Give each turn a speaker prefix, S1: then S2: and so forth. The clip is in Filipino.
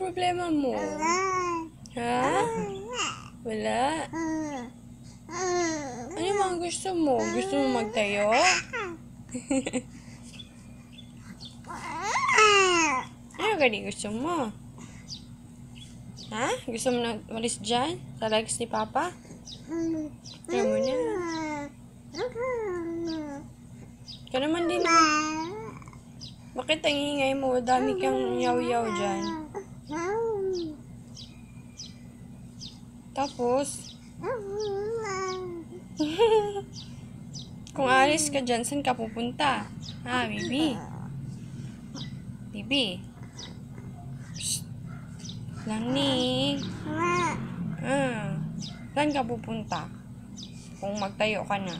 S1: problema mo? Ha? Wala? Ano mga gusto mo? Gusto mo magtayo? Ano gani gusto mo? Ha? Gusto mo na walis dyan? Sa legs ni Papa? Kaya mo na. Ka naman din. Bakit ang ingay mo? Dami kang yaw-yaw dyan. Tapos, kung alis ka dyan, saan ka pupunta? Ha, baby? Baby? Psst. Lani. Saan ka pupunta? Kung magtayo ka na.